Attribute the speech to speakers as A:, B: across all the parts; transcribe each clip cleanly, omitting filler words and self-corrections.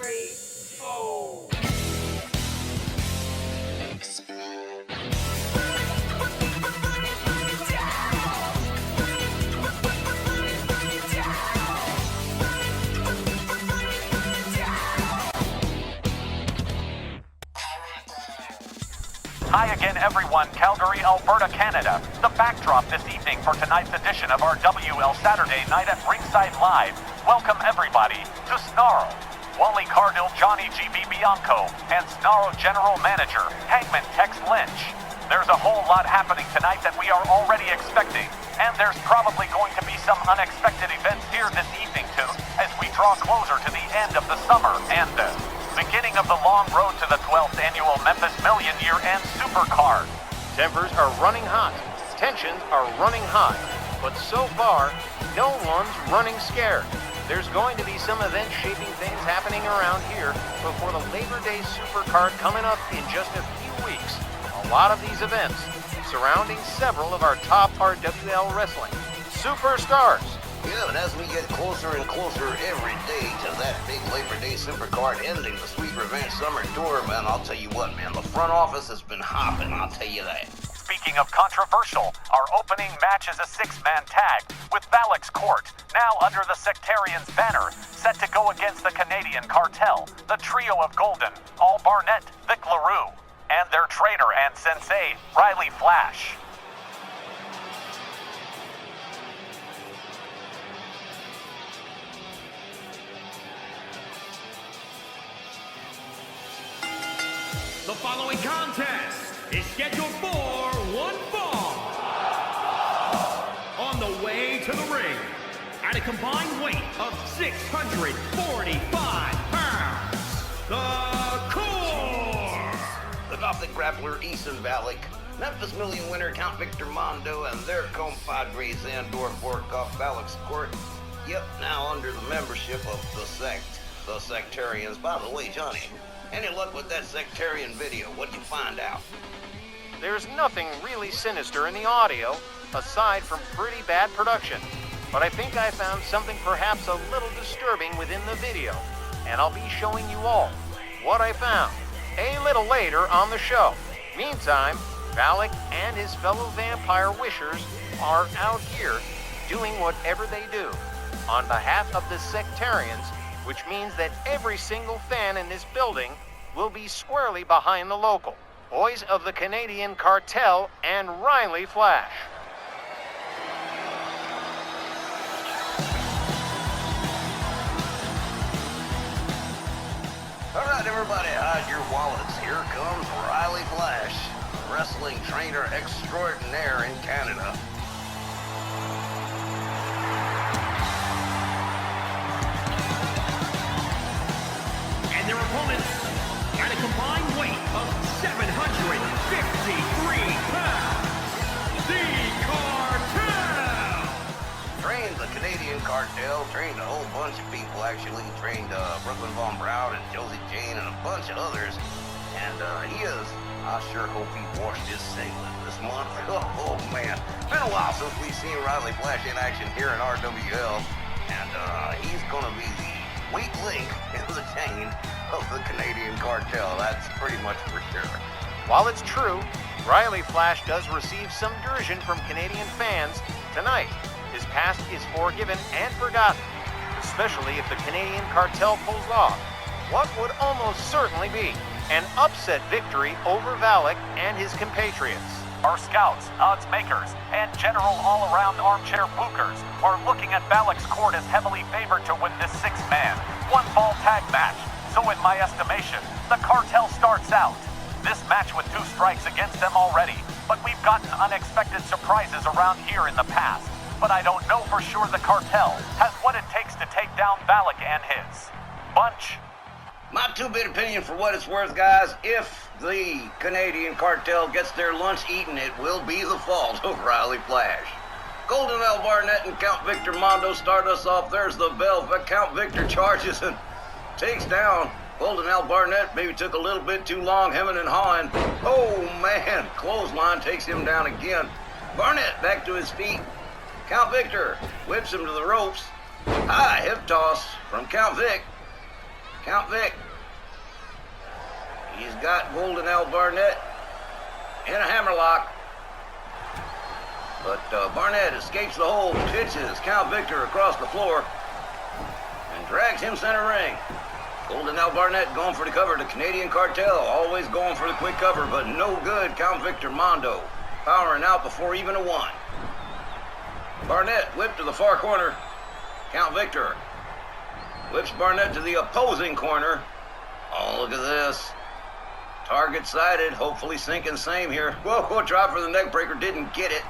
A: 3, 4.
B: Hi again, everyone. Calgary, Alberta, Canada. The backdrop this evening for tonight's edition of our WL Saturday Night at Ringside Live. Welcome, everybody, to Snarl. Wally Cardinal, Johnny G.B. Bianco, and Snarl General Manager, Hangman Tex Lynch. There's a whole lot happening tonight that we are already expecting, and there's probably going to be some unexpected events here this evening, too, as we draw closer to the end of the summer and the beginning of the long road to the 12th annual Memphis Million Year End Supercard.
C: Tempers are running hot, tensions are running high, but so far, no one's running scared. There's going to be some event-shaping things happening around here before the Labor Day Supercard coming up in just a few weeks. A lot of these events surrounding several of our top RWL wrestling superstars.
D: Yeah, and as we get closer and closer every day to that big Labor Day Supercard ending the Sweet Revenge Summer Tour, man, I'll tell you what, man, the front office has been hopping, I'll tell you that.
B: Speaking of controversial, our opening match is a six-man tag with Valak's Court, now under the Sectarians banner, set to go against the Canadian Cartel, the trio of Golden, Al Barnett, Vic LaRue, and their trainer and sensei, Riley Flash.
A: The following contest is scheduled for one fall. On the way to the ring, at a combined weight of 645 pounds, the Core!
D: The Gothic Grappler Ethan Valak, Memphis Million winner Count Victor Mondo, and their compadre Xandor Borkoff Valak's Court. Yep, now under the membership of the Sectarians. By the way, Johnny, any luck with that sectarian video? What'd you find out?
C: There's nothing really sinister in the audio, aside from pretty bad production. But I think I found something perhaps a little disturbing within the video, and I'll be showing you all what I found a little later on the show. Meantime, Valak and his fellow vampire wishers are out here doing whatever they do on behalf of the Sectarians, which means that every single fan in this building will be squarely behind the local boys of the Canadian Cartel and Riley Flash.
D: All right, everybody, hide your wallets. Here comes Riley Flash, wrestling trainer extraordinaire in Canada.
A: And their opponents, at a combined weight of 753 pounds, the Cartel!
D: Trained the Canadian Cartel, trained a whole bunch of people, actually. Trained Brooklyn Von Brown and Josie Jane and a bunch of others. And I sure hope he washed his singlet this month. Oh, man. Been a while since we've seen Riley Flash in action here in RWL. And he's going to be the weak link in the chain of the Canadian Cartel. That's pretty much for sure.
C: While it's true, Riley Flash does receive some derision from Canadian fans tonight. His past is forgiven and forgotten, especially if the Canadian Cartel pulls off what would almost certainly be an upset victory over Valak and his compatriots.
B: Our scouts, odds makers, and general all-around armchair bookers are looking at Valak's Court as heavily favored to win this six-man, one-fall tag match. So in my estimation, the Cartel starts out. This match with two strikes against them already, but we've gotten unexpected surprises around here in the past. But I don't know for sure the Cartel has what it takes to take down Valak and his bunch.
D: My two-bit opinion for what it's worth, guys, if the Canadian Cartel gets their lunch eaten, it will be the fault of Riley Flash. Golden Al Barnett and Count Victor Mondo start us off. There's the bell, but Count Victor charges and takes down Golden Al Barnett. Maybe took a little bit too long, hemming and hawing. Oh, man, clothesline takes him down again. Barnett back to his feet. Count Victor whips him to the ropes. High hip toss from Count Vic. Count Vic. He's got Golden L Barnett in a hammerlock. But Barnett escapes the hold, pitches Count Victor across the floor, and drags him center ring. Golden L Barnett going for the cover. The Canadian Cartel always going for the quick cover, but no good. Count Victor Mondo powering out before even a one. Barnett whipped to the far corner. Count Victor whips Barnett to the opposing corner. Oh, look at this. Target sighted, hopefully sinking same here. Whoa, try for the neck breaker, didn't get it.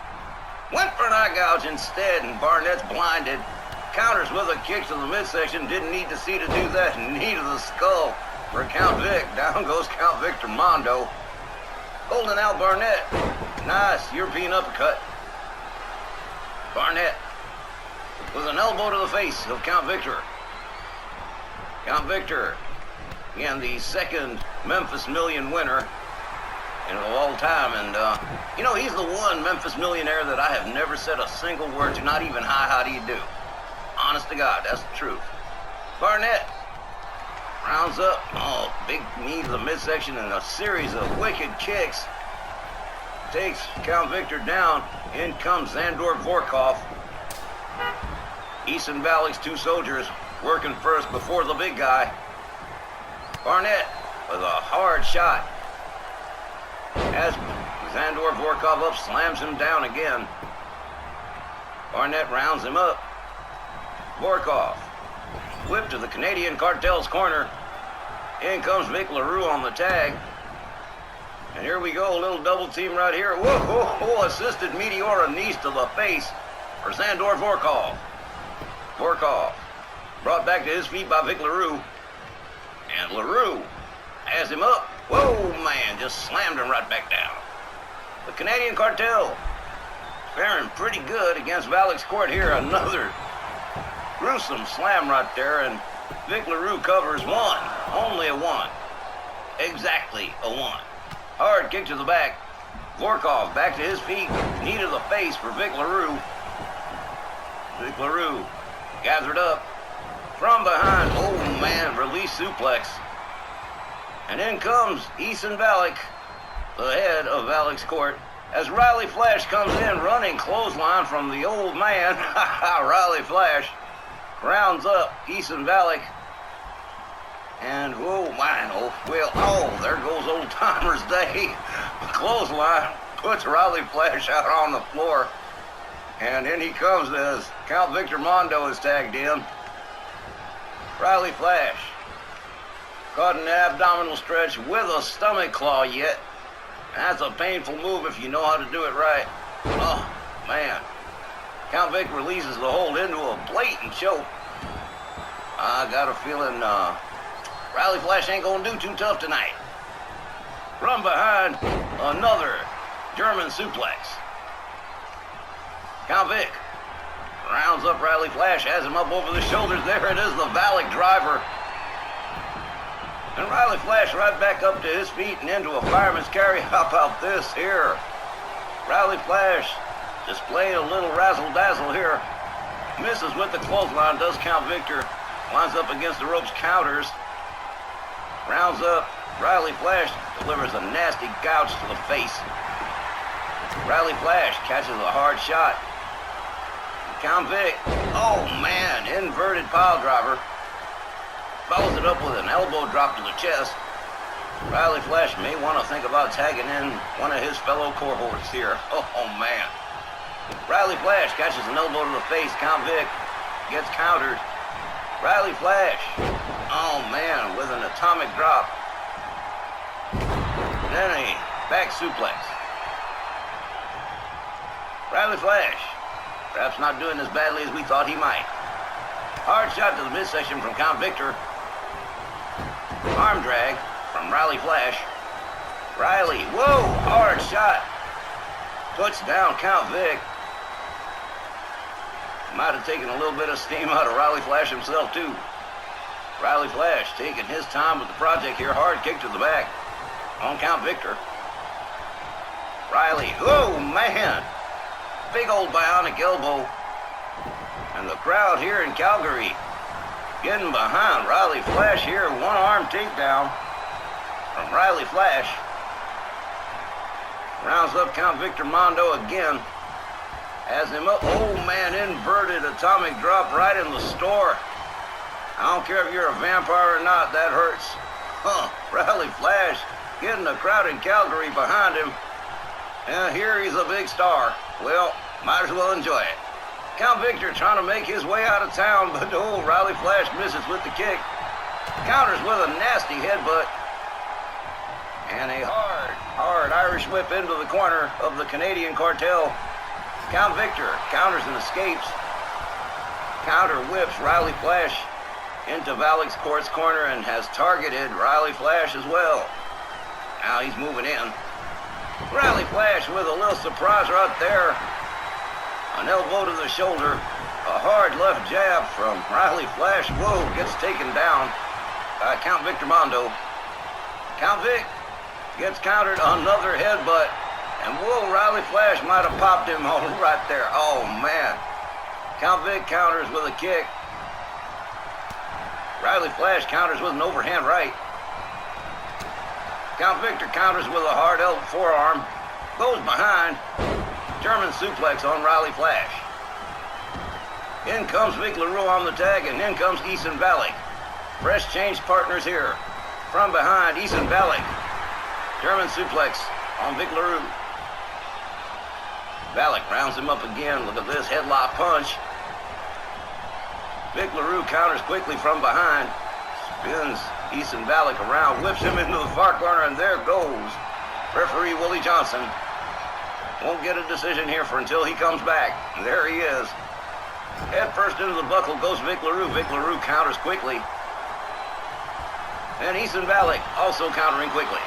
D: Went for an eye gouge instead, and Barnett's blinded. Counters with a kick to the midsection, didn't need to see to do that. Knee to the skull for Count Vic. Down goes Count Victor Mondo. Golden Al Barnett. Nice European uppercut. Barnett with an elbow to the face of Count Victor. Count Victor, again, the second Memphis Million winner of all time. And, he's the one Memphis millionaire that I have never said a single word to, not even hi, how do you do? Honest to God, that's the truth. Barnett rounds up. Oh, big knee to the midsection and a series of wicked kicks. Takes Count Victor down. In comes Zandor Vorkov. Easton Valek's two soldiers working first before the big guy. Barnett with a hard shot. As Zandor Vorkov up, slams him down again. Barnett rounds him up. Vorkov whip to the Canadian Cartel's corner. In comes Vic LaRue on the tag. And here we go, a little double team right here. Whoa, assisted Meteora knees to the face for Zandor Vorkov. Vorkov brought back to his feet by Vic LaRue. And LaRue has him up. Whoa, man, just slammed him right back down. The Canadian Cartel faring pretty good against Valek's court here. Another gruesome slam right there, and Vic LaRue covers one. Only a one. Exactly a one. Hard kick to the back. Vorkov back to his feet. Knee to the face for Vic LaRue. Vic LaRue gathered up from behind. Oh, man, release suplex. And in comes Easton Valek, the head of Valek's court, as Riley Flash comes in running clothesline from the old man. Riley Flash rounds up Easton Valek. And, oh, man, there goes Old Timers Day. Clothesline puts Riley Flash out on the floor. And in he comes as Count Victor Mondo is tagged in. Riley Flash caught an abdominal stretch with a stomach claw yet. That's a painful move if you know how to do it right. Oh, man. Count Vic releases the hold into a blatant choke. I got a feeling Riley Flash ain't gonna do too tough tonight. From behind, another German suplex. Count Vic rounds up Riley Flash, has him up over the shoulders. There it is, the Valek driver. And Riley Flash right back up to his feet and into a fireman's carry. How about this here? Riley Flash displaying a little razzle-dazzle here. Misses with the clothesline, does Count Victor. Lines up against the ropes, counters. Rounds up, Riley Flash delivers a nasty gouge to the face. Riley Flash catches a hard shot. Count Vic, oh man, inverted pile driver. Follows it up with an elbow drop to the chest. Riley Flash may want to think about tagging in one of his fellow cohorts here. Oh man. Riley Flash catches an elbow to the face. Count Vic gets countered. Riley Flash, oh man, with an atomic drop. Then a back suplex. Riley Flash, perhaps not doing as badly as we thought he might. Hard shot to the midsection from Count Victor. Arm drag from Riley Flash. Riley, whoa, hard shot. Puts down Count Vic. Might have taken a little bit of steam out of Riley Flash himself, too. Riley Flash taking his time with the project here. Hard kick to the back on Count Victor. Riley, oh, man. Big old bionic elbow. And the crowd here in Calgary getting behind Riley Flash here. One-arm takedown from Riley Flash. Rounds up Count Victor Mondo again. Has him up. Oh, man, inverted atomic drop right in the store. I don't care if you're a vampire or not, that hurts. Riley Flash getting the crowd in Calgary behind him. And here he's a big star. Well, might as well enjoy it. Count Victor trying to make his way out of town, but oh, Riley Flash misses with the kick. Counters with a nasty headbutt. And a hard Irish whip into the corner of the Canadian Cartel. Count Victor counters and escapes. Counter whips Riley Flash into Valik's Court's corner and has targeted Riley Flash as well. Now he's moving in. Riley Flash with a little surprise right there. An elbow to the shoulder. A hard left jab from Riley Flash. Whoa, gets taken down by Count Victor Mondo. Count Vic gets countered, another headbutt. And whoa, Riley Flash might have popped him all right there. Oh, man. Count Vic counters with a kick. Riley Flash counters with an overhand right. Count Victor counters with a hard elbow forearm. Goes behind. German suplex on Riley Flash. In comes Vic LaRue on the tag, and in comes Eason Valik. Fresh change partners here. From behind, Eason Valik. German suplex on Vic LaRue. Valik rounds him up again. Look at this headlock punch. Vic LaRue counters quickly from behind. Spins Eason Valik around, whips him into the far corner, and there goes referee Willie Johnson. Won't get a decision here for until he comes back. There he is. Head first into the buckle goes Vic LaRue. Vic LaRue counters quickly. And Eason Valik also countering quickly.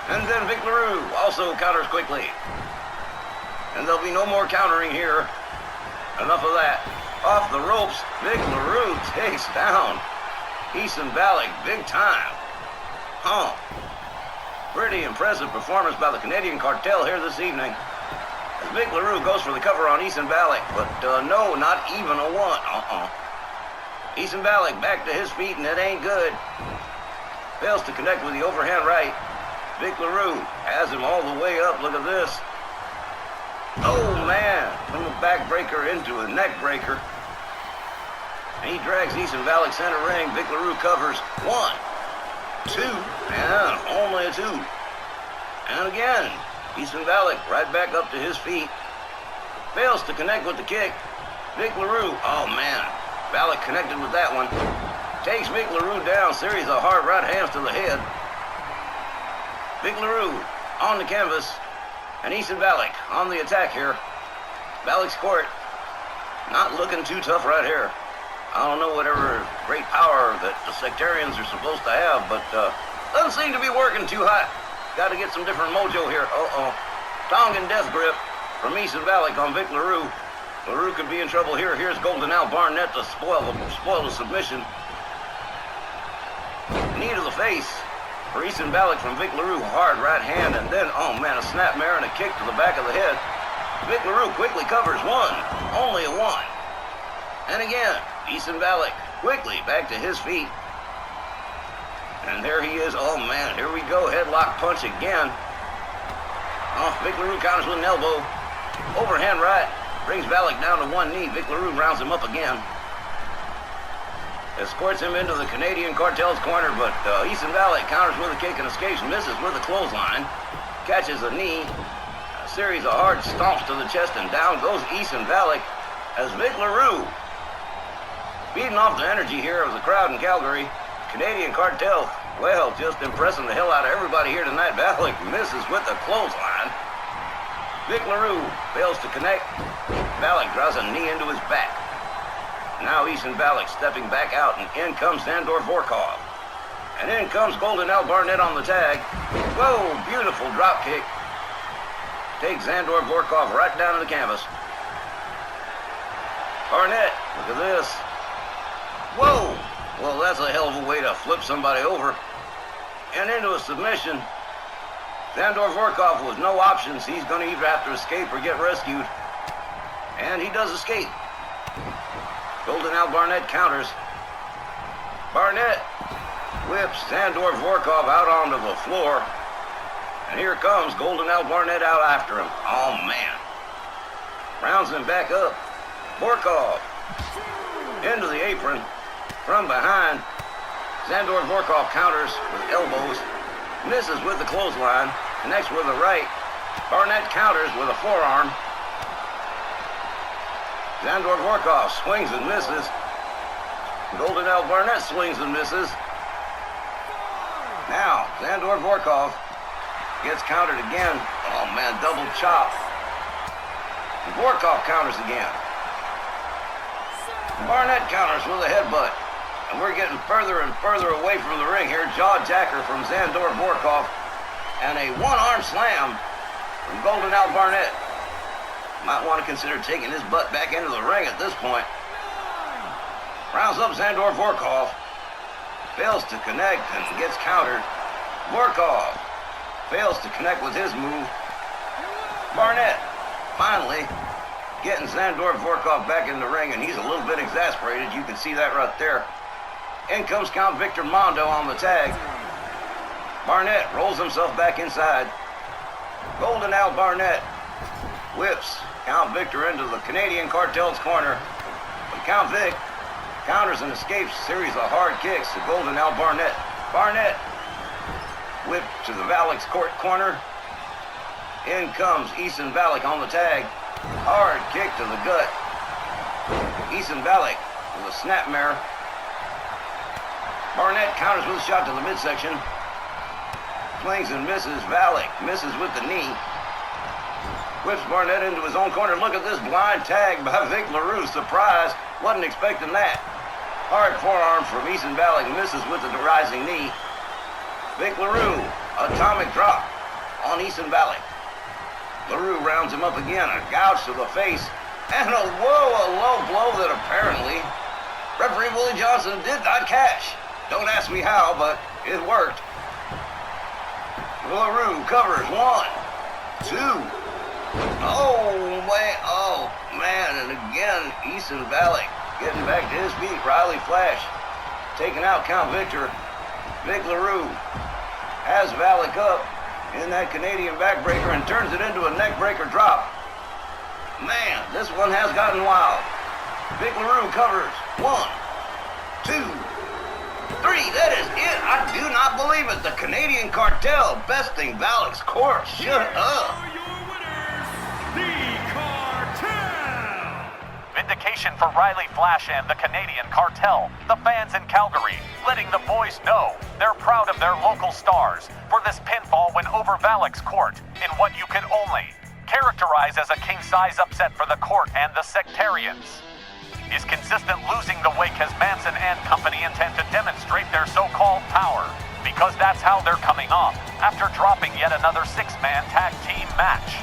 D: And then Vic LaRue also counters quickly. And there'll be no more countering here. Enough of that. Off the ropes, Vic LaRue takes down Eason Valik big time. Pretty impressive performance by the Canadian Cartel here this evening. As Vic LaRue goes for the cover on Eason Valik, but no, not even a one. Eason Valik back to his feet, and it ain't good. Fails to connect with the overhand right. Vic LaRue has him all the way up. Look at this. Oh, man. From a backbreaker into a neck breaker. And he drags Eason Valik center ring. Vic LaRue covers. 1, 2, and only a 2. And again, Eason Valik right back up to his feet. Fails to connect with the kick. Vic LaRue, oh, man. Valik connected with that one. Takes Vic LaRue down. Series of hard right hands to the head. Vic LaRue on the canvas. And Eason Valik on the attack here. Valik's Court not looking too tough right here. I don't know whatever great power that the sectarians are supposed to have, but doesn't seem to be working too hot. Got to get some different mojo here. Tongan death grip from Eason Valik on Vic LaRue. LaRue could be in trouble here. Here's Golden Al Barnett to spoil the submission. Knee to the face for Eason Valik from Vic LaRue. Hard right hand, and then, oh man, a snapmare and a kick to the back of the head. Vic LaRue quickly covers 1. Only a 1. And again, Eason Valik quickly back to his feet. And there he is. Oh man, here we go. Headlock punch again. Vic LaRue counters with an elbow. Overhand right. Brings Valik down to one knee. Vic LaRue rounds him up again. Escorts him into the Canadian Cartel's corner, but Eason Valik counters with a kick and escapes, misses with a clothesline. Catches a knee. A series of hard stomps to the chest, and down goes Eason Valik as Vic LaRue, feeding off the energy here of the crowd in Calgary. Canadian Cartel, well, just impressing the hell out of everybody here tonight. Valik misses with a clothesline. Vic LaRue fails to connect. Valik draws a knee into his back. Now Eason Valik stepping back out, and in comes Sandor Vorkov. And in comes Golden Al Barnett on the tag. Whoa, beautiful drop kick. Takes Sandor Vorkov right down to the canvas. Barnett, look at this. Whoa! Well, that's a hell of a way to flip somebody over. And into a submission. Sandor Vorkov with no options. He's going to either have to escape or get rescued. And he does escape. Golden Al Barnett counters. Barnett whips Sandor Vorkov out onto the floor. And here comes Golden Al Barnett out after him. Oh, man. Rounds him back up. Vorkov into the apron from behind. Sandor Vorkov counters with elbows. Misses with the clothesline. Connects with the right. Barnett counters with a forearm. Sandor Vorkov swings and misses. Golden Al Barnett swings and misses. Now, Sandor Vorkov gets countered again. Oh, man, double chop. Vorkov counters again. Barnett counters with a headbutt. And we're getting further and further away from the ring here. Jaw jacker from Sandor Vorkov. And a one-arm slam from Golden Al Barnett. Might want to consider taking his butt back into the ring at this point. Rounds up Sandor Vorkov. Fails to connect and gets countered. Vorkov fails to connect with his move. Barnett finally getting Sandor Vorkov back in the ring, and he's a little bit exasperated. You can see that right there. In comes Count Victor Mondo on the tag. Barnett rolls himself back inside. Golden Al Barnett whips Count Victor into the Canadian Cartel's corner. But Count Vic counters and escapes a series of hard kicks to Golden Al Barnett. Barnett whipped to the Valak's court corner. In comes Eason Valak on the tag. Hard kick to the gut. Eason Valak with a snapmare. Barnett counters with a shot to the midsection. Swings and misses. Valak misses with the knee. Whips Barnett into his own corner. Look at this blind tag by Vic LaRue. Surprise. Wasn't expecting that. Hard forearm from Eason Valak. Misses with the rising knee. Vic LaRue. Atomic drop on Eason Valak. LaRue rounds him up again. A gouge to the face. And a low blow that apparently referee Willie Johnson did not catch. Don't ask me how, but it worked. LaRue covers 1, 2. Oh, man. And again, Eason Valak getting back to his feet. Riley Flash taking out Count Victor. Vic LaRue has Valak up in that Canadian backbreaker and turns it into a neckbreaker drop. Man, this one has gotten wild. Vic LaRue covers 1, 2, 3. That is it. I do not believe it. The Canadian Cartel besting Valak's corpse. Shut up.
A: Your winners, the Cartel.
B: Vindication for Riley Flash and the Canadian Cartel. The fans in Calgary letting the boys know they're proud of their local stars for this pinfall win over Valak's court in what you can only characterize as a king-size upset for the court and the sectarians. Is consistent losing the wake as Manson and company intend to demonstrate their so-called power, because that's how they're coming off after dropping yet another 6-man tag team match.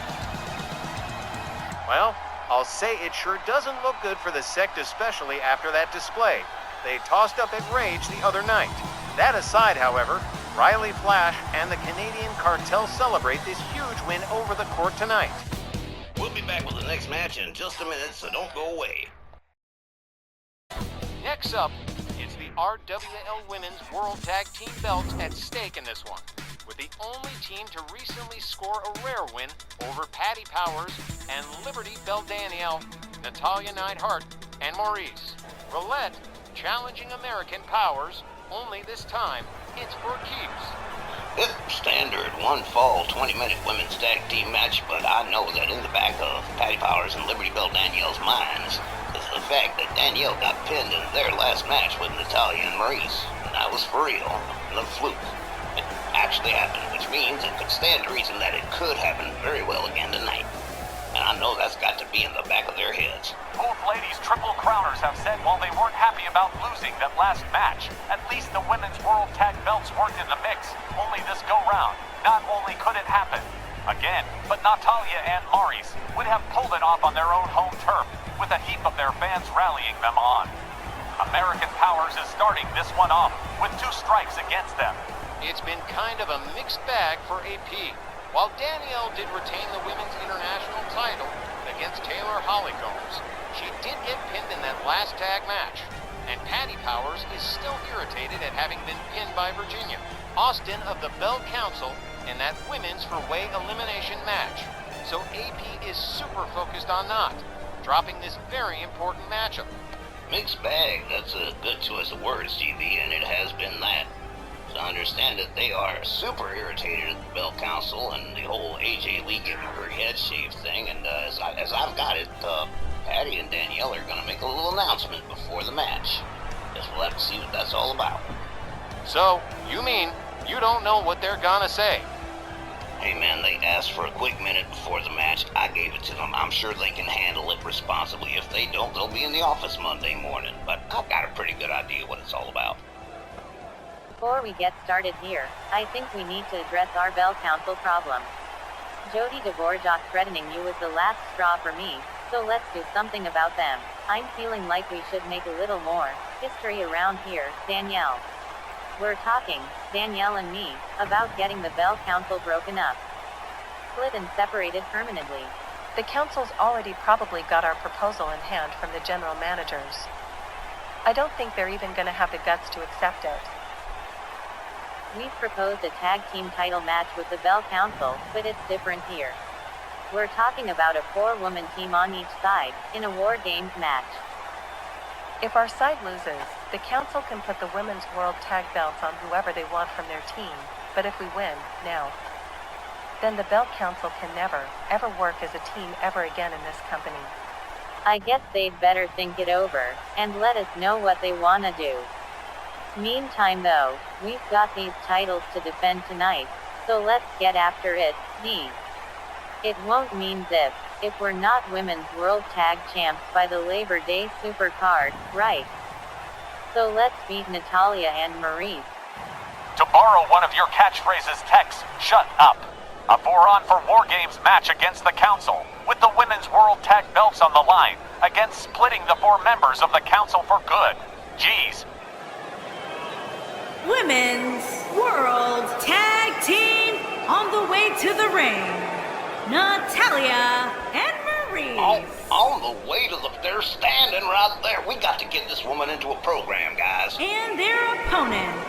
C: Well, I'll say it sure doesn't look good for the sect, especially after that display they tossed up at Rage the other night. That aside, however, Riley Flash and the Canadian Cartel celebrate this huge win over the court tonight.
D: We'll be back with the next match in just a minute, so don't go away.
C: Next up, it's the RWL Women's World Tag Team belts at stake in this one, with the only team to recently score a rare win over Patty Powers and Liberty Belle Danielle, Natalia Neidhart, and Maurice. Roulette challenging American Powers, only this time it's for keeps.
D: Standard 1 fall 20-minute women's tag team match, but I know that in the back of Patty Powers and Liberty Belle Danielle's minds is the fact that Danielle got pinned in their last match with Natalia and Maurice. And that was for real, no fluke. It actually happened, which means it could stand to reason that it could happen very well again tonight. And I know that's got to be in the back of their heads.
B: Both ladies' triple crowners have said while they weren't happy about losing that last match, at least the women's world tag belts weren't in the mix. Only this go-round. Not only could it happen again, but Natalia and Maurice would have pulled it off on their own home turf, with a heap of their fans rallying them on. American Powers is starting this one off with 2 strikes against them.
C: It's been kind of a mixed bag for AP. While Danielle did retain the women's international title against Taylor Hollycombs, She did get pinned in that last tag match, and Patty Powers is still irritated at having been pinned by Virginia Austin of the Bell Council in that women's for weight elimination match. So AP is super focused on not dropping this very important matchup.
E: Mixed bag, that's a good choice of words, GB, and it has been that. To understand it, they are super irritated at the Bell Council and the whole AJ Lee getting her head shaved thing, and as I've got it, Patty and Danielle are going to make a little announcement before the match. Guess we'll have to see what that's all about.
C: So, you mean you don't know what they're gonna say?
E: Hey man, they asked for a quick minute before the match. I gave it to them. I'm sure they can handle it responsibly. If they don't, they'll be in the office Monday morning. But I've got a pretty good idea what it's all about.
F: Before we get started here, I think we need to address our Bell Council problem. Jody Dvorak threatening you was the last straw for me, so let's do something about them. I'm feeling like we should make a little more history around here, Danielle. We're talking, Danielle and me, about getting the Bell Council broken up. Split and separated permanently.
G: The council's already probably got our proposal in hand from the general managers. I don't think they're even gonna have the guts to accept it.
F: We've proposed a tag team title match with the Bell Council, but it's different here. We're talking about a 4-woman team on each side, in a War Games match.
G: If our side loses, the council can put the women's world tag belts on whoever they want from their team, but if we win, now, then the Bell Council can never, ever work as a team ever again in this company.
F: I guess they'd better think it over, and let us know what they wanna do. Meantime though, we've got these titles to defend tonight, so let's get after it, It won't mean zip, if we're not Women's World Tag Champs by the Labor Day Supercard, right? So let's beat Natalya and Maurice.
B: To borrow one of your catchphrases, Tex, shut up. A 4-on-4 War Games match against the Council, with the Women's World Tag Belts on the line, against splitting the 4 members of the Council for good. Jeez.
H: Women's World Tag Team on the way to the ring. Natalya and Maurice.
E: On the way to they're standing right there. We got to get this woman into a program, guys.
H: And their opponents.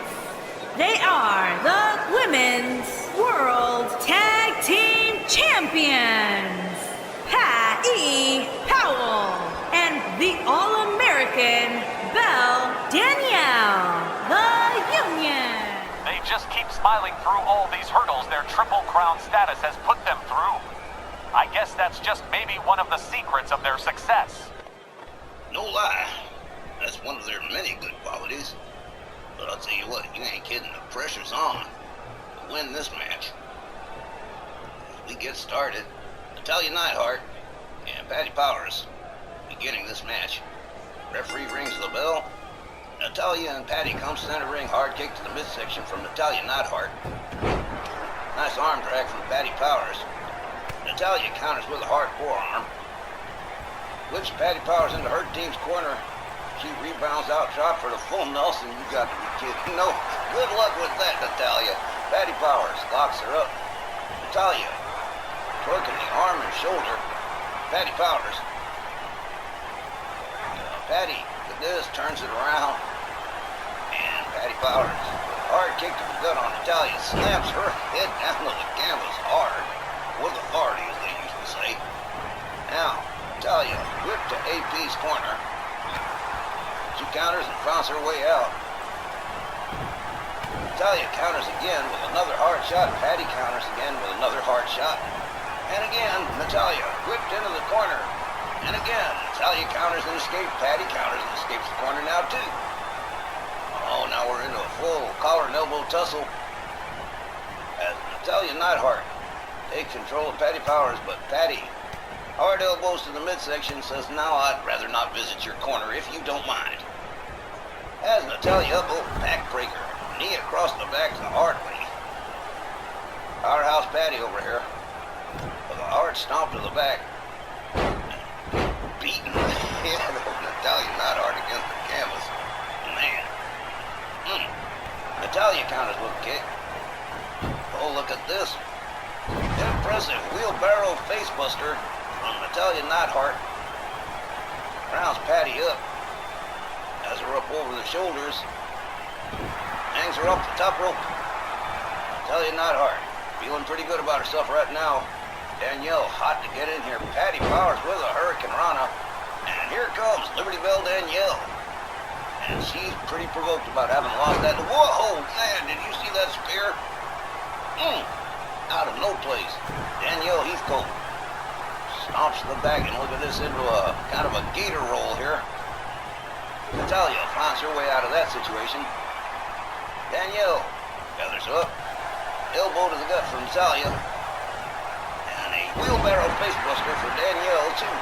H: They are the Women's World Tag Team Champions, Patty Powell and the All-American Belle Danielle, the Union.
B: They just keep smiling through all these hurdles their Triple Crown status has put them through. I guess that's just maybe one of the secrets of their success.
E: No lie. That's one of their many good qualities. But I'll tell you what, you ain't kidding. The pressure's on to win this match. As we get started, Natalya Neidhart and Patty Powers beginning this match. Referee rings the bell. Natalya and Patty come center ring, hard kick to the midsection from Natalya Neidhart. Nice arm drag from Patty Powers. Natalya counters with a hard forearm. Whips Patty Powers into her team's corner. She rebounds out top for the full Nelson. You got to be kidding. No, good luck with that, Natalya. Patty Powers locks her up. Natalya twerking the arm and shoulder. Patty Powers. Patty with this turns it around. And Patty Powers, hard kick to the gut on Natalya, slams her head down to the canvas hard. With authority, as they used to say. Now, Natalya whipped to AP's corner. She counters and finds her way out. Natalya counters again with another hard shot. Patty counters again with another hard shot. And again, Natalya whipped into the corner. And again, Natalya counters and escapes. Patty counters and escapes the corner now too. Oh, now we're into a full collar and elbow tussle. As Natalya Neidhart takes control of Patty Powers, but Patty, hard elbows to the midsection, says, "Now I'd rather not visit your corner if you don't mind." As Natalya up over backbreaker, knee across the back to the hard way. Powerhouse Patty over here with a hard stomp to the back. Beating the head of Natalya Neidhart against the canvas. Man. Natalya counters with a kick. Oh, look at this. Impressive wheelbarrow facebuster from Natalya Neidhart. rounds Patty up, has her up over the shoulders, hangs her up the top rope. Tell you, not hard. Feeling pretty good about herself right now. Danielle hot to get in here. Patty Powers with a Hurricane Rana. And here comes Liberty Bell Danielle. And she's pretty provoked about having lost that. Whoa, man, did you see that spear? Out of no place. Danielle Heathcote stomps to the back, and look at this, into a kind of a gator roll here. Natalia finds her way out of that situation. Danielle gathers up. Elbow to the gut from Natalia. And a wheelbarrow facebuster for Danielle, too.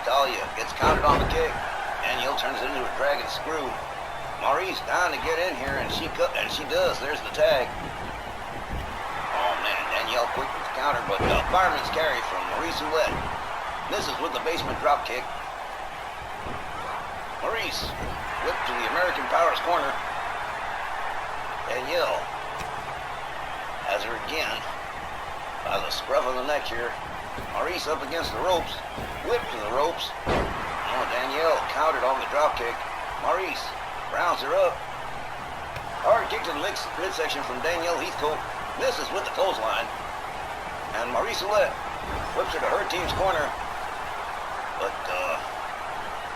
E: Natalia gets counted on the kick. Danielle turns it into a dragon screw. Maurice down to get in here, and she does. There's the tag. Oh, man, Danielle quick with the counter, but fireman's carry from Maurice Ouellette. Misses with the basement drop kick. Maurice whipped to the American Powers corner. Danielle has her again by the scruff of the neck here. Maurice up against the ropes. Whip to the ropes. Oh, Danielle countered on the drop kick. Maurice rounds her up. Hard kick to the midsection from Danielle Heathcote. Misses with the clothesline. And Maurice Ouellette whips her to her team's corner. But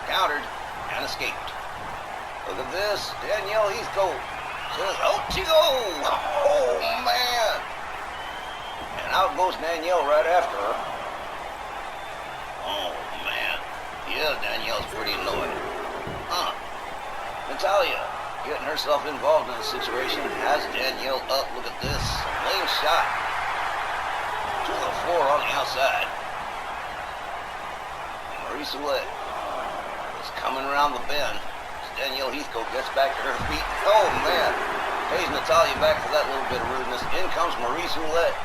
E: countered and escaped. Look at this. Danielle Heathcote says, out you go! Oh, man! And out goes Danielle right after her. Oh, man. Yeah, Danielle's pretty annoyed. Natalia getting herself involved in the situation. Has Danielle up. Look at this. Lane shot to the floor on the outside. Maurice Ouellette is coming around the bend. Danielle Heathcote gets back to her feet. Oh, man. Pays Natalia back for that little bit of rudeness. In comes Maurice Ouellette.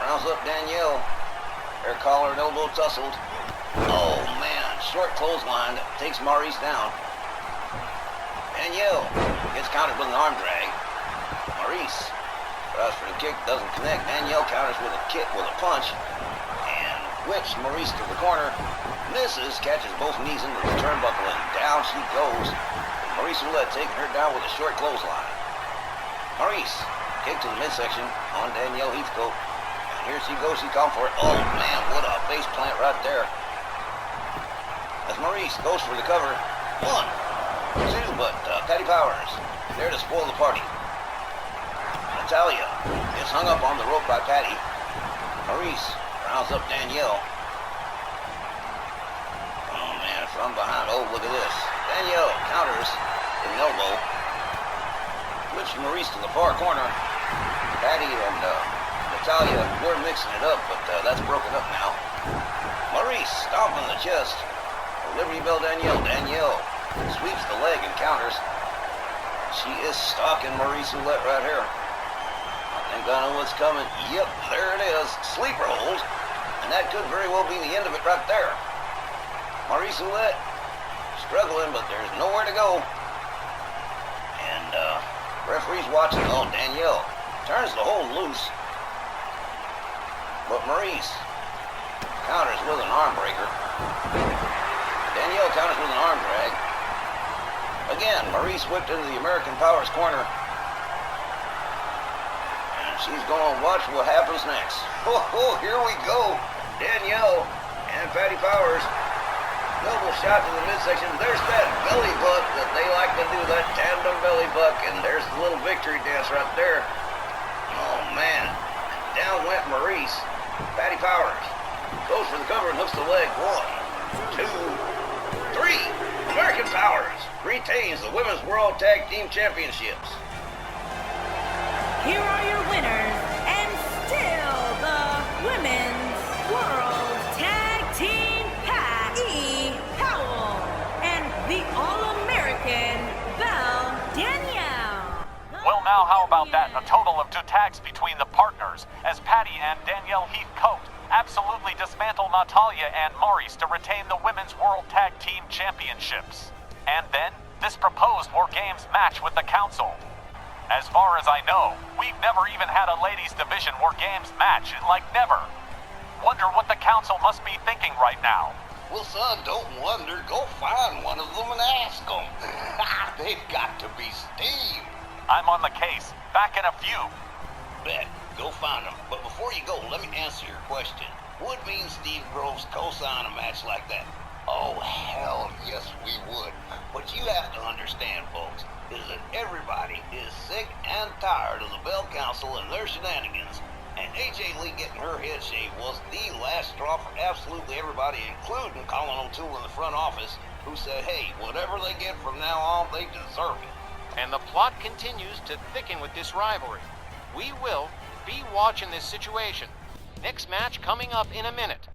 E: Rounds up Danielle. Her collar and elbow tussled. Oh, man. Short clothesline takes Maurice down. Danielle gets countered with an arm drag. Maurice tries for the kick, doesn't connect. Danielle counters with a kick with a punch. And whips Maurice to the corner. Misses, catches both knees into the turnbuckle, and down she goes. Maurice Ouellette taking her down with a short clothesline. Maurice, kick to the midsection on Danielle Heathcote. And here she goes, she called for it. Oh, man, what a face plant right there. As Maurice goes for the cover. 1, 2, but Patty Powers there to spoil the party. Natalia gets hung up on the rope by Patty. Maurice rounds up Danielle. Oh, man, from behind. Oh, look at this. Danielle counters with an elbow. Whips Maurice to the far corner. Patty and Natalia were mixing it up, but that's broken up now. Maurice stomping the chest. Liberty Bell Danielle. Danielle sweeps the leg and counters. She is stalking Maurice Ouellette right here. I think I know what's coming. Yep, there it is. Sleeper hold. And that could very well be the end of it right there. Maurice Ouellette struggling, but there's nowhere to go. And referee's watching. Oh, Danielle turns the hold loose. But Maurice counters with an arm breaker. Danielle counters with an arm drag. Again, Maurice whipped into the American Powers corner. And she's going to watch what happens next. Oh, here we go. Danielle and Patty Powers. Noble shot to the midsection. There's that belly buck that they like to do, that tandem belly buck. And there's the little victory dance right there. Oh, man. Down went Maurice. Patty Powers goes for the cover and hooks the leg. 1, 2, 3. American Powers retains the Women's World Tag Team Championships.
H: Here are your winners, and still the Women's World Tag Team Patty Powell and the All-American Belle Danielle.
B: Well, now how about that? A total of 2 tags between the partners as Patty and Danielle Heathcote absolutely dismantle Natalia and Maurice to retain the Women's World Tag Team Championships. And then, this proposed War Games match with the Council. As far as I know, we've never even had a Ladies Division War Games match, like never. Wonder what the council must be thinking right now.
E: Well, son, don't wonder. Go find one of them and ask them. They've got to be steamed.
B: I'm on the case. Back in a few.
E: Bet. Go find them. But before you go, let me answer your question. Would me and Steve Groves co-sign a match like that? Oh, hell yes, we would. What you have to understand, folks, is that everybody is sick and tired of the Bell Council and their shenanigans. And AJ Lee getting her head shaved was the last straw for absolutely everybody, including Colin O'Toole in the front office, who said, hey, whatever they get from now on, they deserve it.
C: And the plot continues to thicken with this rivalry. We will be watching this situation. Next match coming up in a minute.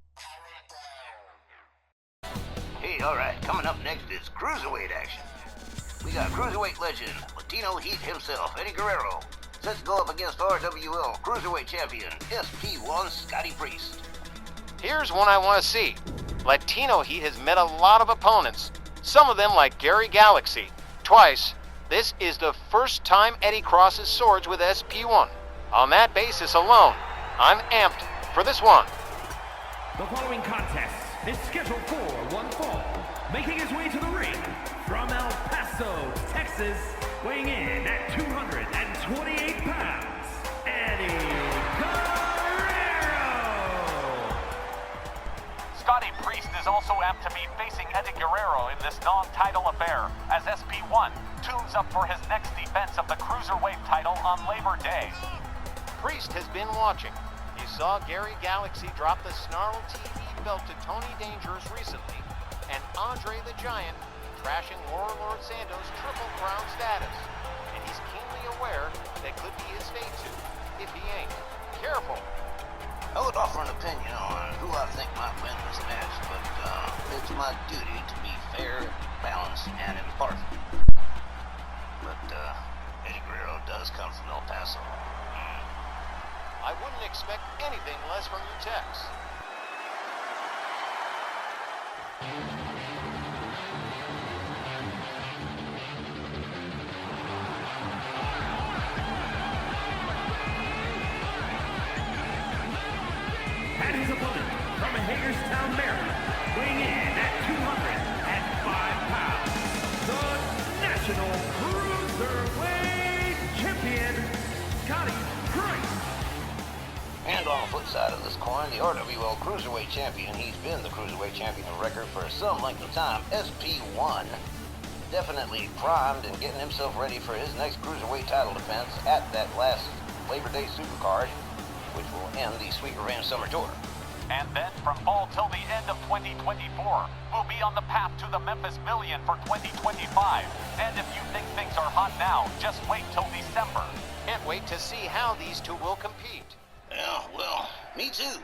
E: Hey, alright, coming up next is Cruiserweight action. We got Cruiserweight legend, Latino Heat himself, Eddie Guerrero, set to go up against RWL Cruiserweight champion, SP1 Scotty Priest.
C: Here's one I want to see. Latino Heat has met a lot of opponents, some of them like Gary Galaxy, twice. This is the first time Eddie crosses swords with SP1. On that basis alone, I'm amped for this one.
A: The following contest is scheduled for one fall. Making his way to the ring from El Paso, Texas, weighing in at 228 pounds, Eddie Guerrero.
B: Scotty Priest is also amped to be facing Eddie Guerrero in this non-title affair, as SP1 tunes up for his next defense of the Cruiserweight title on Labor Day.
C: Priest has been watching. You saw Gary Galaxy drop the Snarl TV belt to Tony Dangerous recently, and Andre the Giant trashing Rwl Sn Rl's Triple Crown status. And he's keenly aware that could be his fate too, if he ain't. Careful.
E: I would offer an opinion on who I think might win this match, but it's my duty to be fair, balanced, and impartial. But Eddie Guerrero does come from El Paso.
C: I wouldn't expect anything less from you, Tex.
A: And his opponent from Hagerstown, Maryland, weighing in at 205 pounds, the National Cruiserweight Champion, Scotty Priest.
E: And on the flip side of this coin, the RWL Cruiserweight Champion, he's been the Cruiserweight Champion of record for some length of time, SP1, definitely primed and getting himself ready for his next Cruiserweight title defense at that last Labor Day Supercard, which will end the Sweet Revenge Summer Tour.
B: And then from fall till the end of 2024, we'll be on the path to the Memphis Million for 2025. And if you think things are hot now, just wait till December.
C: Can't wait to see how these two will compete.
E: Yeah, well, me too.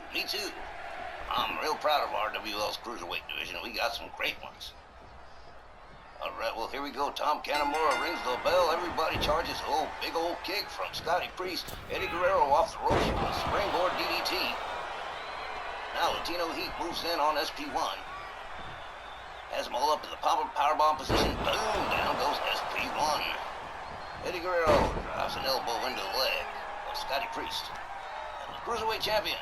E: I'm real proud of RWL's Cruiserweight division. We got some great ones. All right, well, here we go. Tom Canamura rings the bell. Everybody charges. Oh, big old kick from Scotty Priest. Eddie Guerrero off the ropes with a springboard DDT. Now Latino Heat moves in on SP1. Has them all up in the powerbomb position. Boom, down goes SP1. Eddie Guerrero drives an elbow into the leg of Scotty Priest. And the Cruiserweight champion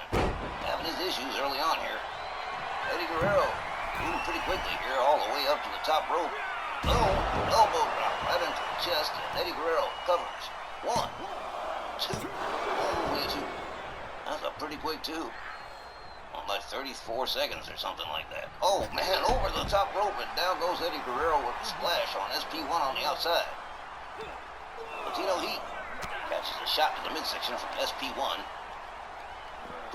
E: having his issues early on here. Eddie Guerrero moving pretty quickly here all the way up to the top rope. Boom, elbow drop right into the chest, and Eddie Guerrero covers. 1, 2, only 2. That's a pretty quick 2. Like 34 seconds or something like that. Oh man, over the top rope and down goes Eddie Guerrero with a splash on SP1 on the outside. Latino Heat catches a shot to the midsection from SP1.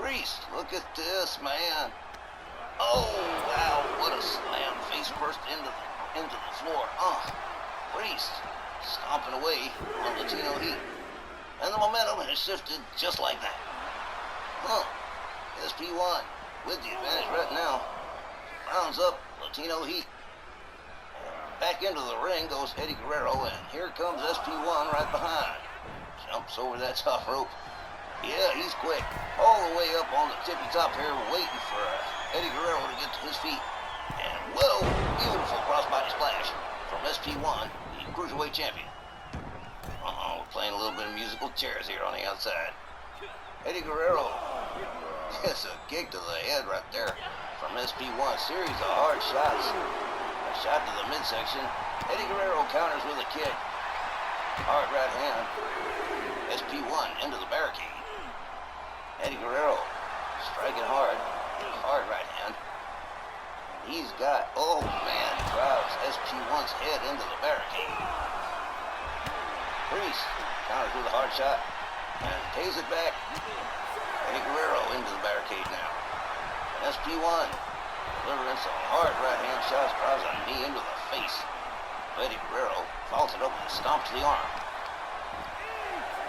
E: Priest, look at this, man. Oh wow, what a slam, face first into the floor. Priest stomping away on Latino Heat. And the momentum has shifted just like that. SP1 with the advantage right now. Rounds up Latino Heat. Back into the ring goes Eddie Guerrero, and here comes SP1 right behind. Jumps over that top rope. Yeah, he's quick. All the way up on the tippy top here, waiting for Eddie Guerrero to get to his feet. And whoa, beautiful crossbody splash from SP1, the Cruiserweight champion. We're playing a little bit of musical chairs here on the outside. Eddie Guerrero It's a kick to the head right there from SP1. Series of hard shots. A shot to the midsection. Eddie Guerrero counters with a kick. Hard right hand. SP1 into the barricade. Eddie Guerrero striking hard. Hard right hand. He's got, oh man, drives SP1's head into the barricade. Priest counters with a hard shot and pays it back. Eddie Guerrero into the barricade now. And SP1 delivering some hard right hand shots, drives a knee into the face. Eddie Guerrero follows it up with a stomp to the arm.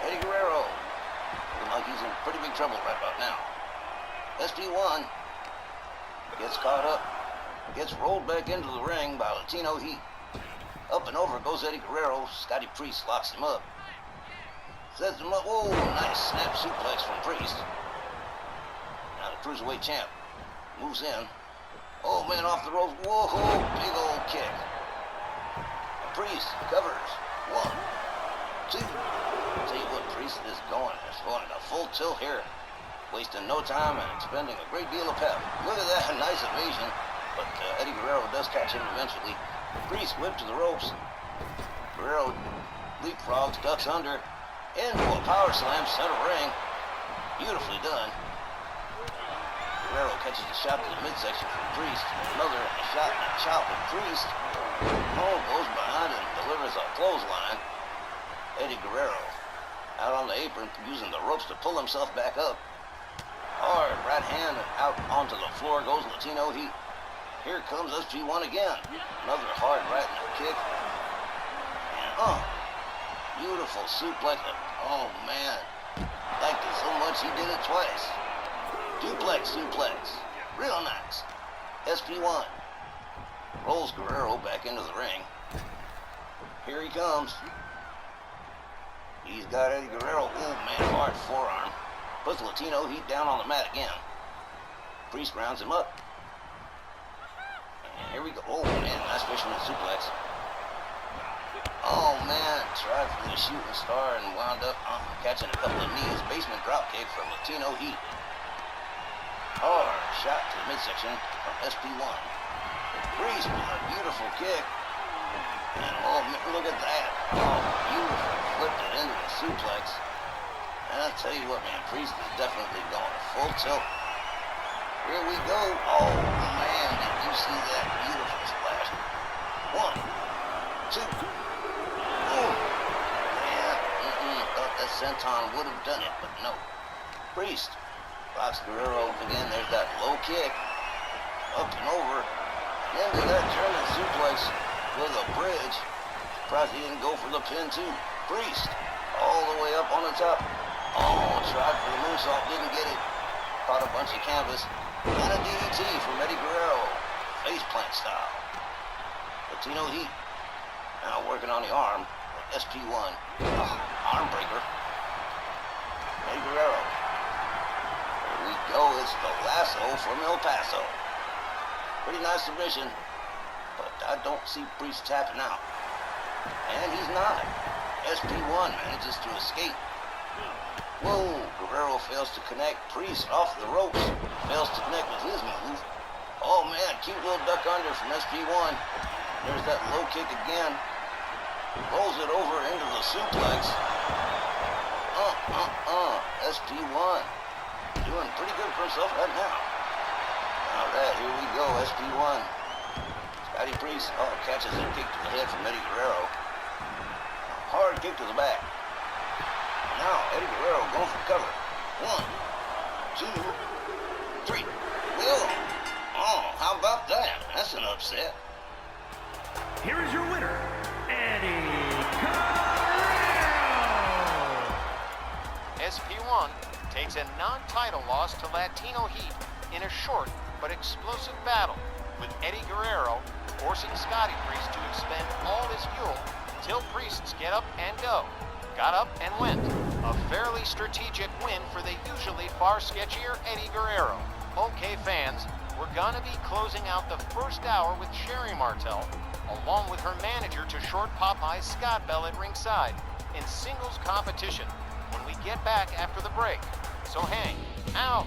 E: Eddie Guerrero looking like he's in pretty big trouble right about now. SP1 gets caught up, gets rolled back into the ring by Latino Heat. Up and over goes Eddie Guerrero. Scotty Priest locks him up. Sets him up. Whoa, nice snap suplex from Priest. Now the Cruiserweight champ moves in. Oh man, off the ropes. Whoa, big old kick. Priest covers. 1, 2. Tell you what, Priest is going. It's going in a full tilt here. Wasting no time and expending a great deal of pep. Look at that, nice evasion. But Eddie Guerrero does catch him eventually. Priest whipped to the ropes. Guerrero leapfrogs, ducks under, into a power slam, center ring. Beautifully done. Guerrero catches a shot to the midsection from Priest. Another shot and a chop from Priest. Goes behind and delivers a clothesline. Eddie Guerrero out on the apron, using the ropes to pull himself back up. Hard right hand and out onto the floor goes Latino Heat. Here comes SP1 again. Another hard right kick. And beautiful suplex. Oh man, liked it so much he did it twice. Duplex suplex, real nice. SP1 rolls Guerrero back into the ring. Here he comes. He's got Eddie Guerrero. Oh man, hard forearm. Puts Latino Heat down on the mat again. Priest rounds him up. And here we go. Oh man, nice fisherman suplex. Oh man, tried for the shooting star and wound up catching a couple of knees. Basement drop kick from Latino Heat. Hard shot to the midsection from SP1. Priest with a beautiful kick. And oh man, look at that. Oh, beautiful. Flipped it into a suplex. And I'll tell you what, man, Priest is definitely going full tilt. Here we go. Oh, man, did you see that beautiful splash? 1, 2. Oh, man. Thought that senton would have done it, but no. Priest box Guerrero again. There's that low kick. Up and over. Into that German suplex with a bridge. Surprised he didn't go for the pin, too. Priest all the way up on the top. Oh, tried for the moonsault, didn't get it. Caught a bunch of canvas. And a DDT from Eddie Guerrero. Face plant style. Latino Heat now working on the arm. SP1. Arm breaker. Eddie Guerrero. Here we go. It's the lasso from El Paso. Pretty nice submission. But I don't see Priest tapping out. And he's not. SP1 manages to escape. Whoa, Guerrero fails to connect. Priest off the ropes. Fails to connect with his move. Oh man, cute little duck under from SP1. There's that low kick again. Rolls it over into the suplex. SP1. Doing pretty good for himself right now. Alright, here we go, SP1. Scotty Priest, catches a kick to the head from Eddie Guerrero. Hard kick to the back. Now, Eddie Guerrero going for cover. 1, 2, 3. Wheel. Oh, how about that? That's an upset.
A: Here is your winner, Eddie Guerrero!
C: SP1 takes a non-title loss to Latino Heat in a short but explosive battle, with Eddie Guerrero forcing Scotty Priest to expend all his fuel till Priests get up and go. Got up and went. A fairly strategic win for the usually far sketchier Eddie Guerrero. Okay, fans, we're gonna be closing out the first hour with Sherry Martel, along with her manager to short Popeye Scott Bell at ringside, in singles competition when we get back after the break. So hang out.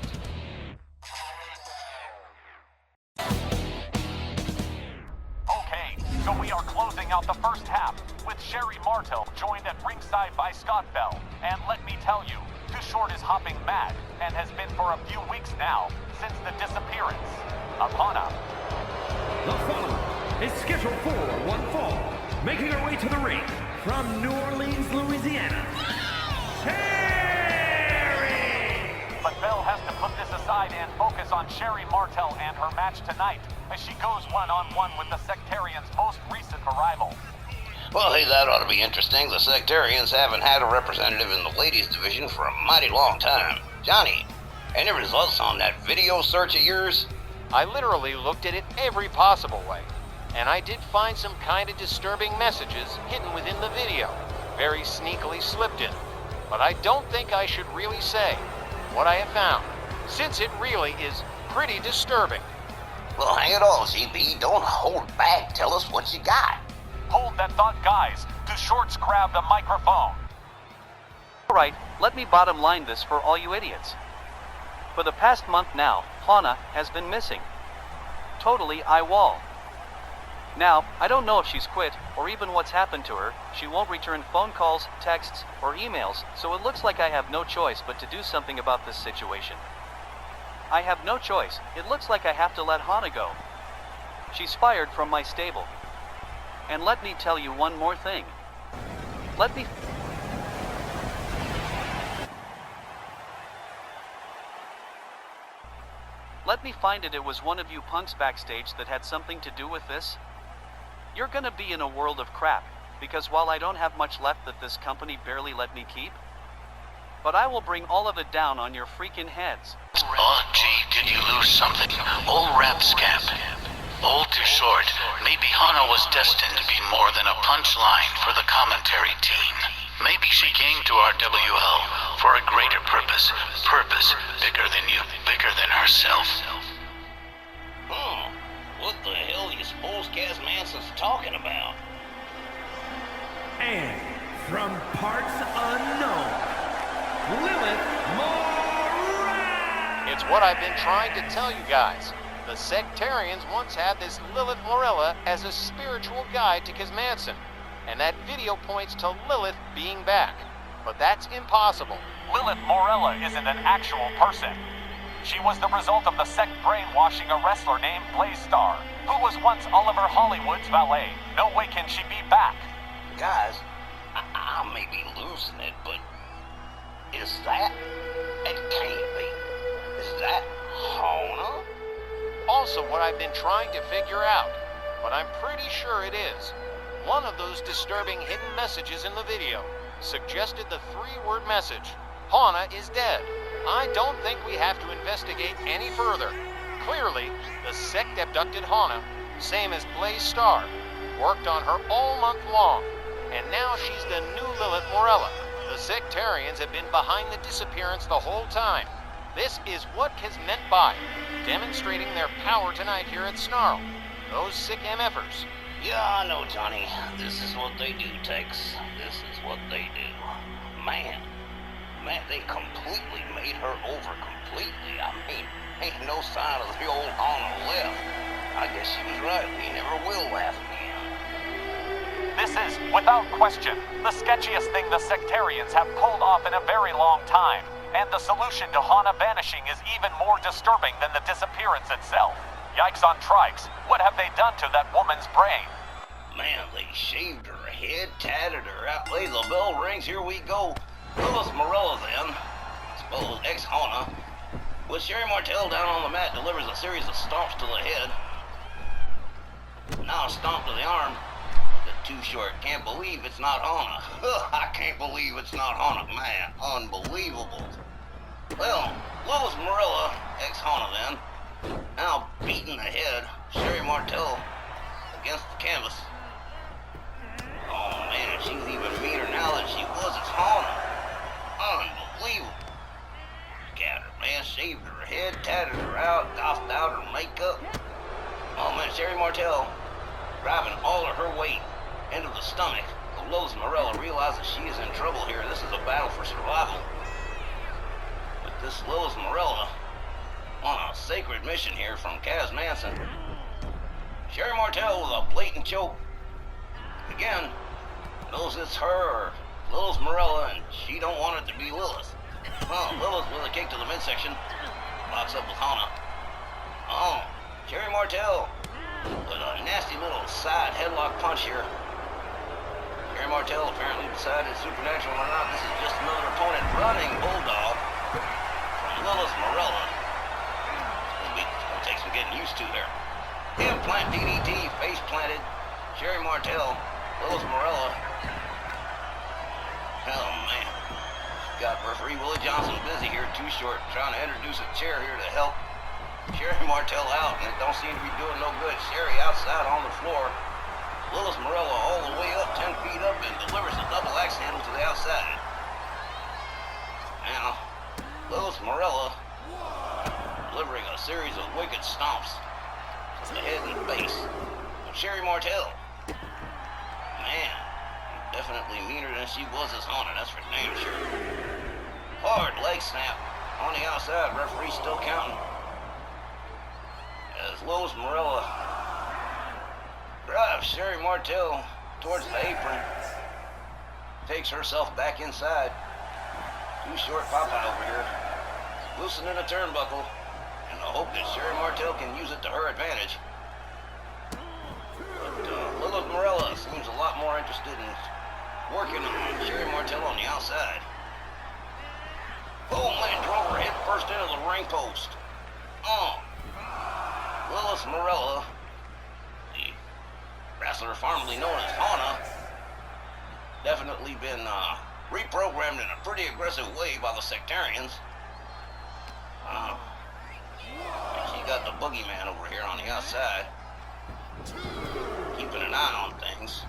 B: So we are closing out the first half with Sherry Martel joined at ringside by Scott Bell. And let me tell you, Too Short is hopping mad and has been for a few weeks now since the disappearance of Hana.
A: The following is scheduled for one fall, making her way to the ring from New Orleans, Louisiana, Sherry!
B: But Bell has to put this aside and focus on Sherry Martel and her match tonight as she goes one-on-one with the Sectarians' most recent arrival.
E: Well, hey, that ought to be interesting. The Sectarians haven't had a representative in the ladies division for a mighty long time. Johnny, any results on that video search of yours?
C: I literally looked at it every possible way, and I did find some kind of disturbing messages hidden within the video, very sneakily slipped in. But I don't think I should really say what I have found, since it really is pretty disturbing.
E: Well, hang it all, CB. Don't hold back. Tell us what you got.
B: Hold that thought, guys. Too Short's grabbed a microphone.
I: Alright, let me bottom line this for all you idiots. For the past month now, Hana has been missing. Totally AWOL. Now, I don't know if she's quit, or even what's happened to her. She won't return phone calls, texts, or emails, so it looks like I have no choice but to do something about this situation. I have no choice. It looks like I have to let Hana go. She's fired from my stable. And let me tell you one more thing. Let me find it was one of you punks backstage that had something to do with this. You're gonna be in a world of crap, because while I don't have much left that this company barely let me keep, but I will bring all of it down on your freaking heads.
J: Oh, gee, did you lose something? Old rap scamp. Old Too Short. Maybe Hana was destined to be more than a punchline for the commentary team. Maybe she came to our WL for a greater purpose. Purpose bigger than you, bigger than herself.
E: What the hell do you suppose Kaz Manson's talking about?
A: And from parts unknown, Lilith Morel!
C: It's what I've been trying to tell you guys. The Sectarians once had this Lilith Morella as a spiritual guide to Kaz Manson, and that video points to Lilith being back. But that's impossible.
B: Lilith Morella isn't an actual person. She was the result of the sect brainwashing a wrestler named Blaze Star, who was once Oliver Hollywood's valet. No way can she be back.
E: Guys, I may be losing it, but is that? It can't be. Is that Hana?
C: Also what I've been trying to figure out, but I'm pretty sure it is. One of those disturbing hidden messages in the video suggested the three-word message, Hana is dead. I don't think we have to investigate any further. Clearly, the sect abducted Hana, same as Blaze Star, worked on her all month long, and now she's the new Lilith Morella. The Sectarians have been behind the disappearance the whole time. This is what Kaz meant by demonstrating their power tonight here at Snarl. Those sick MFers.
E: Yeah, I know, Johnny. This is what they do, Tex. This is what they do. Man, they completely made her over completely. I mean, ain't no sign of the old Hana left. I guess she was right. We never will laugh again.
B: This is, without question, the sketchiest thing the Sectarians have pulled off in a very long time. And the solution to Hana vanishing is even more disturbing than the disappearance itself. Yikes on trikes. What have they done to that woman's brain?
E: Man, they shaved her head, tatted her out. Play the bell rings, here we go. Lilith Morella then, suppose ex-Hana, with Sherry Martel down on the mat, delivers a series of stomps to the head. Now a stomp to the arm. The Too Short can't believe it's not Hana. I can't believe it's not Hana, man. Unbelievable. Well, Lilith Morella, ex-Hana then, now beating the head, Sherry Martel against the canvas. Oh man, she's even meaner now than she was as Hana. Unbelievable. Got her, man, shaved her head, tatted her out, gouged out her makeup. Oh man, Sherry Martel driving all of her weight into the stomach of Lilith Morella realizes she is in trouble here. This is a battle for survival. But this Lilith Morella on a sacred mission here from Kaz Manson. Sherry Martel with a blatant choke Again, knows it's her or Lilith Morella, and she don't want it to be Lilith. Oh, Lilith with a kick to the midsection. Locks up with Hana. Oh, Sherry Martel with a nasty little side headlock punch here. Sherry Martel apparently decided, supernatural or not, this is just another opponent running bulldog from Lilith Morella. It'll take some getting used to there. Implant DDT, face planted. Sherry Martel, Lilith Morella. Oh man. Got referee Willie Johnson busy here, Too Short, trying to introduce a chair here to help Sherry Martel out, and it don't seem to be doing no good. Sherry outside on the floor. Lilith Morella all the way up, 10 feet up, and delivers a double axe handle to the outside. Now, Lilith Morella delivering a series of wicked stomps to the head and the face of Sherry Martel. Man, definitely meaner than she was as Haunted, that's for damn sure. Hard leg snap on the outside, referee still counting. As Lilith Morella drives Sherry Martel towards the apron, takes herself back inside. Too Short Popeye over here, loosening a turnbuckle, in the hope that Sherry Martel can use it to her advantage. But Lilith Morella seems a lot more interested in working on Sherry Martel on the outside. Oh man, drove her head first into the ring post. Lilith Morella, the wrestler formerly known as Hana, definitely been reprogrammed in a pretty aggressive way by the sectarians. And she got the boogeyman over here on the outside, keeping an eye on things.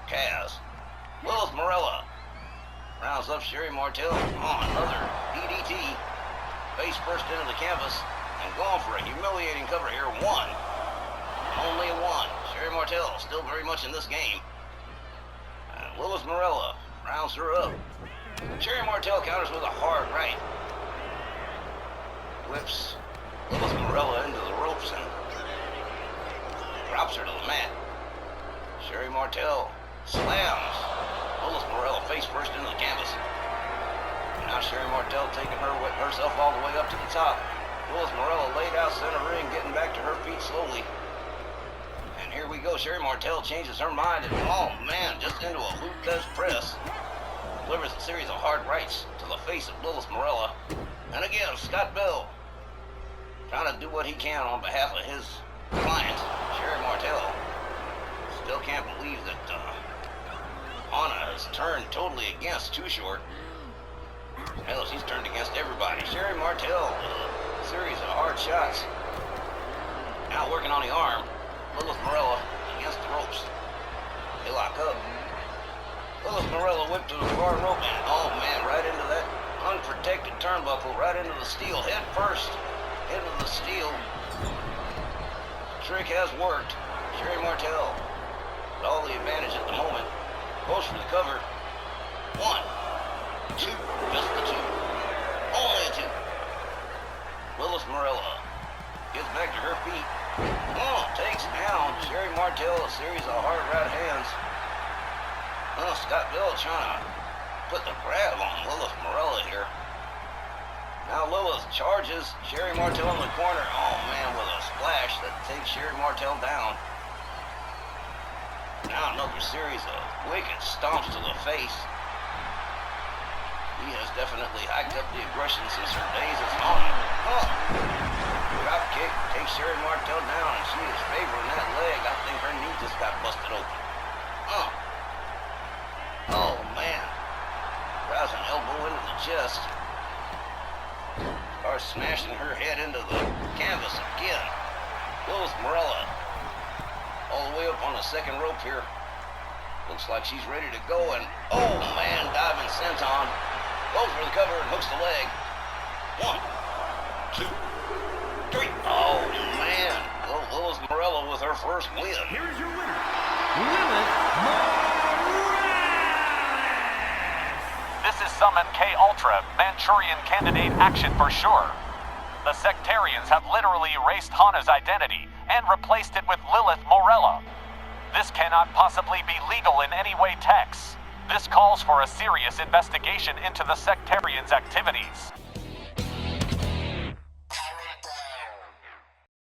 E: Kaz. Lilith Morella rounds up Sherry Martel on another DDT. Face first into the canvas and going for a humiliating cover here. One. Only a one. Sherry Martel still very much in this game. And Lilith Morella rounds her up. Sherry Martel counters with a hard right. Whips Lilith Morella into the ropes and drops her to the mat. Sherry Martel slams Lilith Morella face first into the canvas. Now Sherry Martel taking herself all the way up to the top. Lilith Morella laid out center ring, getting back to her feet slowly. And here we go. Sherry Martel changes her mind and, oh man, just into a Luthez press. Delivers a series of hard rights to the face of Lilith Morella. And again, Scott Bell trying to do what he can on behalf of his client, Sherry Martel. Still can't believe that Hana has turned totally against Too Short. Hell, she's turned against everybody. Sherry Martel, a series of hard shots. Now working on the arm. Lilith Morella against the ropes. They lock up. Lilith Morella whipped to the far rope and, oh man, right into that unprotected turnbuckle, right into the steel, head first into the steel. Trick has worked. Sherry Martel with all the advantage at the moment. Goes for the cover. One, two, just the two. Only two. Lilith Morella gets back to her feet. Oh, takes down Sherry Martel, a series of hard right hands. Oh, Scott Bell trying to put the grab on Lilith Morella here. Now Lilith charges Sherry Martel in the corner. Oh man, with a splash that takes Sherry Martel down. Now another series of wicked stomps to the face. He has definitely hiked up the aggression since her days as Haunted. Oh, drop kick takes Sherry Martel down, and she is favoring that leg. I think her knee just got busted open. Oh man, drives an elbow into the chest. Starts smashing her head into the canvas again. Lilith Morella all the way up on the second rope here. Looks like she's ready to go, and oh man, diving senton. Goes for the cover and hooks the leg. One, two, three. Oh man, Lilith Morella with her first win.
A: Here is your winner, Lilith Morales.
B: This is Summon K Ultra, Manchurian candidate action for sure. The sectarians have literally erased Hana's identity and replaced it with Lilith Morella. This cannot possibly be legal in any way, Tex. This calls for a serious investigation into the sectarians' activities.